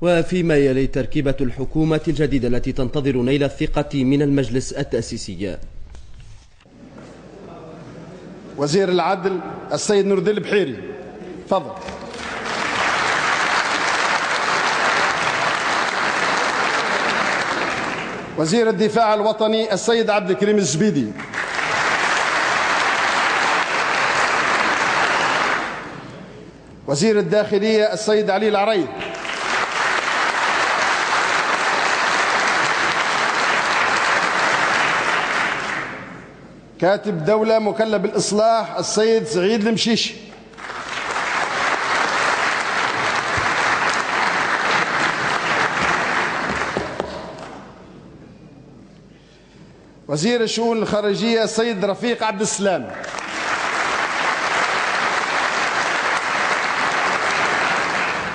وفيما يلي تركيبة الحكومة الجديدة التي تنتظر نيل الثقة من المجلس التأسيسي. وزير العدل السيد نور الدين البحيري، تفضل. وزير الدفاع الوطني السيد عبد الكريم الزبيدي. وزير الداخلية السيد علي العريض. كاتب دولة مكلف بالإصلاح السيد سعيد المشيشي. وزير الشؤون الخارجية السيد رفيق عبد السلام.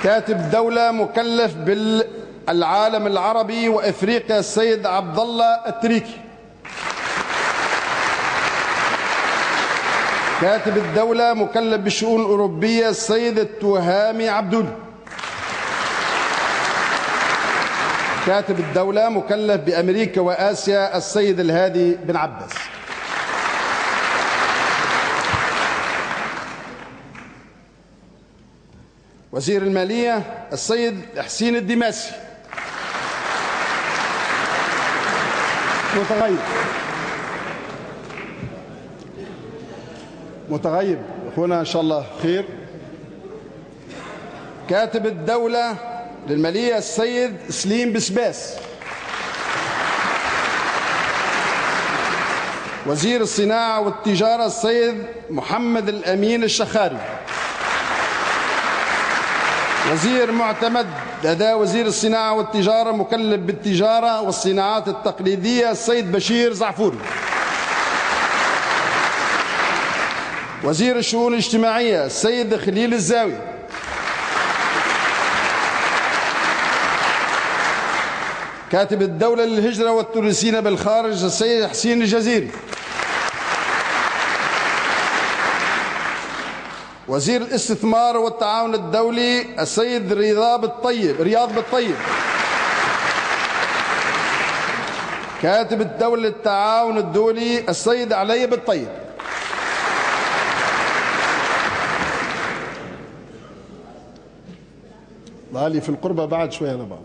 كاتب دولة مكلف بالعالم العربي وإفريقيا السيد عبد الله التريكي. كاتب الدولة مكلف بالشؤون الأوروبية السيد التهامي عبدول. كاتب الدولة مكلف بأمريكا وآسيا السيد الهادي بن عباس. وزير المالية السيد حسين الدماسي. متغيب أخونا إن شاء الله خير. كاتب الدولة للمالية السيد سليم بسباس. وزير الصناعة والتجارة السيد محمد الأمين الشخاري. وزير معتمد لدى وزير الصناعة والتجارة مكلف بالتجارة والصناعات التقليدية السيد بشير زعفوري. وزير الشؤون الاجتماعية السيد خليل الزاوي. كاتب الدولة للهجرة والتونسيين بالخارج السيد حسين الجزيري. وزير الاستثمار والتعاون الدولي السيد رياض بالطيب. كاتب الدولة للتعاون الدولي السيد علي بالطيب. ضالي في القربة بعد شوية أنا بقى.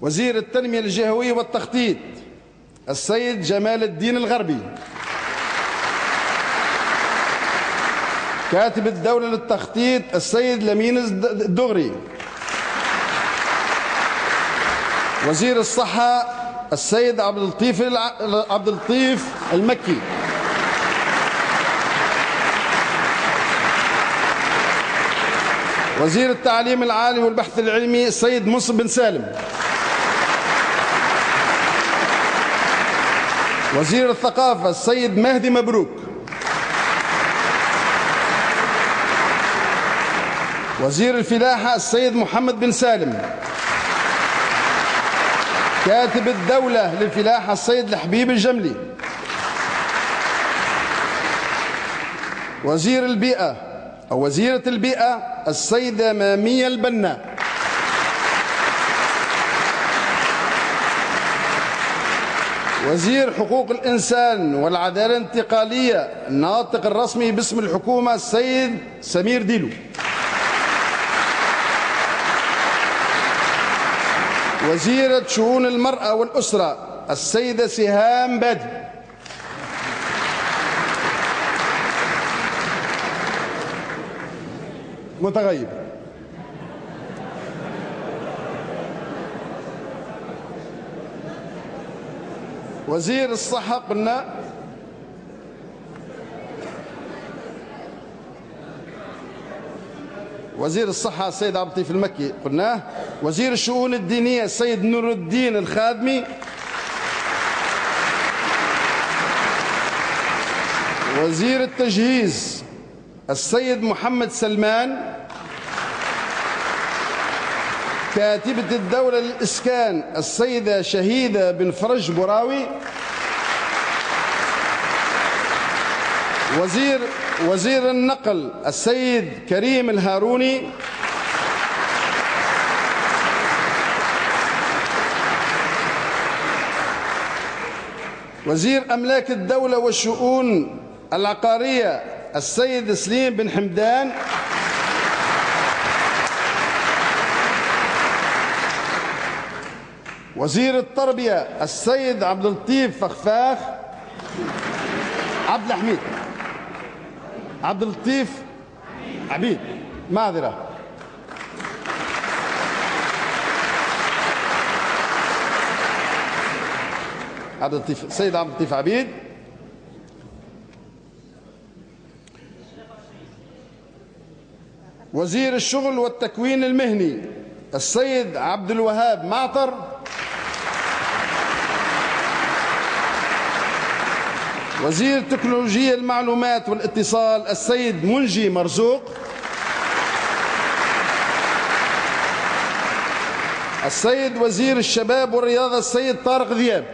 وزير التنمية الجهوية والتخطيط السيد جمال الدين الغربي. كاتب الدولة للتخطيط السيد لمين الدغري. وزير الصحة السيد عبد اللطيف المكي. وزير التعليم العالي والبحث العلمي السيد مصعب بن سالم. وزير الثقافة السيد مهدي مبروك. وزير الفلاحة السيد محمد بن سالم. كاتب الدولة للفلاحة السيد الحبيب الجملي. وزير البيئة أو وزيرة البيئة السيدة مامية البنا. وزير حقوق الإنسان والعدالة الانتقالية الناطق الرسمي باسم الحكومة السيد سمير ديلو. وزيرة شؤون المرأة والأسرة السيدة سهام بادي. متغيب. وزير الصحة قلنا. وزير الصحة السيد عبد اللطيف المكي قلناه. وزير الشؤون الدينية السيد نور الدين الخادمي. وزير التجهيز السيد محمد سلمان. كاتبة الدولة للإسكان السيدة شهيدة بن فرج براوي. وزير وزير النقل السيد كريم الهاروني. وزير أملاك الدولة والشؤون العقارية السيد سليم بن حمدان. وزير التربية السيد عبد اللطيف فخفاخ عبد الحميد عبد اللطيف عبيد معذرة. السيد عبد اللطيف عبيد. وزير الشغل والتكوين المهني السيد عبد الوهاب معطر. وزير تكنولوجيا المعلومات والاتصال السيد منجي مرزوق. السيد وزير الشباب والرياضة السيد طارق ذياب.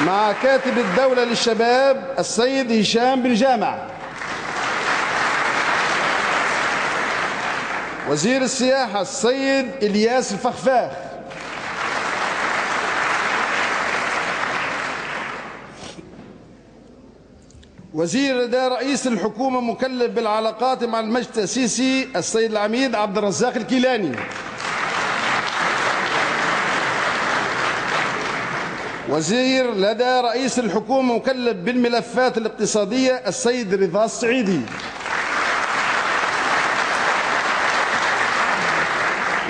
مع كاتب الدولة للشباب السيد هشام بن جامع. وزير السياحة السيد إلياس الفخفاخ. وزير لدى رئيس الحكومة مكلف بالعلاقات مع المجلس التأسيسي السيد العميد عبد الرزاق الكيلاني. وزير لدى رئيس الحكومة مكلف بالملفات الاقتصادية السيد رضا السعيدي.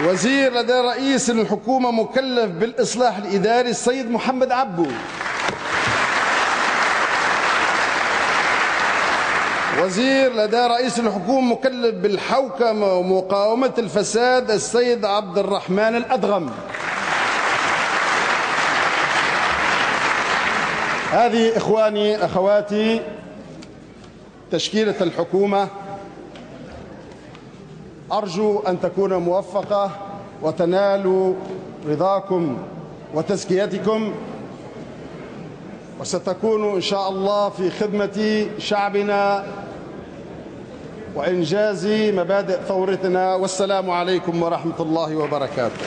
وزير لدى رئيس الحكومة مكلف بالإصلاح الإداري السيد محمد عبو. وزير لدى رئيس الحكومة مكلف بالحوكمة ومقاومة الفساد السيد عبد الرحمن الأدغم. هذه إخواني أخواتي تشكيلة الحكومة، أرجو أن تكون موفقة وتنالوا رضاكم وتزكيتكم، وستكون إن شاء الله في خدمة شعبنا وإنجاز مبادئ ثورتنا. والسلام عليكم ورحمة الله وبركاته.